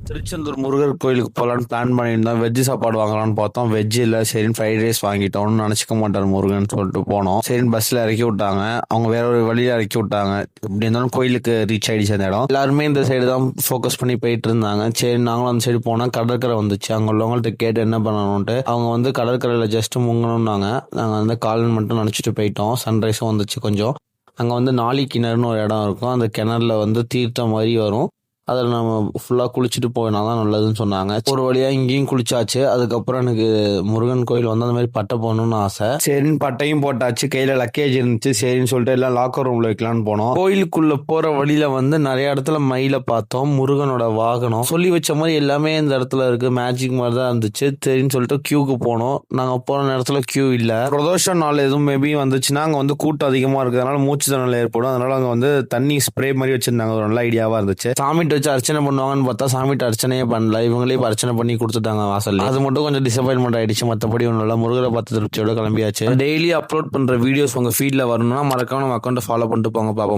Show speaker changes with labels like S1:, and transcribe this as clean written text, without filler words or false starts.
S1: திருச்செந்தூர் முருகர் கோயிலுக்கு போகலான்னு பிளான் பண்ணியிருந்தோம். வெஜ்ஜு சாப்பாடு வாங்கலாம்னு பார்த்தோம். வெஜ் இல்லை, சரின்னு ஃப்ரைட் ரைஸ் வாங்கிட்டோம்னு நினச்சிக்க மாட்டார் முருகன் சொல்லிட்டு போனோம். சரின்னு பஸ்ஸில் இறக்கி விட்டாங்க. அவங்க வேற ஒரு வழியில் இறக்கி விட்டாங்க. எப்படி இருந்தாலும் கோயிலுக்கு ரீச் ஆகிடுச்சு அந்த இடம். எல்லாருமே இந்த சைடு தான் ஃபோக்கஸ் பண்ணி போயிட்டு இருந்தாங்க. சரி நாங்களும் அந்த சைடு போனால் கடற்கரை வந்துச்சு. அங்கே உள்ளவங்கள்ட்ட கேட்டு என்ன பண்ணணும்ட்டு அவங்க வந்து கடற்கரையில் ஜஸ்ட் முங்கணும்னாங்க. நாங்கள் வந்து கால்னு மட்டும் நினச்சிட்டு போயிட்டோம். சன்ரைஸும் வந்துச்சு கொஞ்சம். அங்கே வந்து நாளி கிணறுன்னு ஒரு இடம் இருக்கும். அந்த கிணறுல வந்து தீர்த்தம் மாதிரி வரும். அதில் நம்ம ஃபுல்லாக குளிச்சுட்டு போயினா தான் நல்லதுன்னு சொன்னாங்க. ஒரு வழியாக இங்கேயும் குளிச்சாச்சு. அதுக்கப்புறம் எனக்கு முருகன் கோயில் வந்து அந்த மாதிரி பட்டை போகணும்னு ஆசை. சரின்னு பட்டையும் போட்டாச்சு. கையில் லக்கேஜ் இருந்துச்சு. சரின்னு சொல்லிட்டு எல்லாம் லாக்கர் ரூமில் வைக்கலான்னு போனோம். கோயிலுக்குள்ளே போகிற வழியில் வந்து நிறைய இடத்துல மயிலை பார்த்தோம். முருகனோட வாகனம் சொல்லி வச்ச மாதிரி எல்லாமே இந்த இடத்துல இருக்குது. மேஜிக் மாதிரி தான் இருந்துச்சு. சரின்னு சொல்லிட்டு கியூக்கு போனோம். நாங்கள் போன நேரத்தில் கியூ இல்லை. பிரதோஷம் நாள் எதுவும் மேபி வந்துச்சுன்னா அங்கே வந்து கூட்டம் அதிகமாக இருக்கிறதுனால மூச்சு திணறல் ஏற்படும். அதனால அங்கே வந்து தண்ணி ஸ்ப்ரே மாதிரி வச்சிருந்தாங்க. ஒரு நல்ல ஐடியாவாக இருந்துச்சு. சாமி வச்சு அர்ச்சனை பண்ணுவாங்கன்னு பார்த்தா சாமிகிட்ட அர்ச்சனையே பண்ணல. இவங்களே இப்போ அர்ச்சனை பண்ணி கொடுத்துட்டாங்க வாசல். அது மட்டும் கொஞ்சம் டிசப்பாயின்மெண்ட் ஆயிடுச்சு. மற்றபடி ஒன்றும் இல்லை. முருகரை பார்த்து திருப்தியோட கிளம்பியாச்சு. டெய்லி அப்லோட் பண்ற வீடியோஸ் உங்க ஃபீட்ல வரணும்னா மறக்காம நம்ம அக்கௌண்ட்டை ஃபாலோ பண்ணிட்டு போங்க. பார்ப்போம்.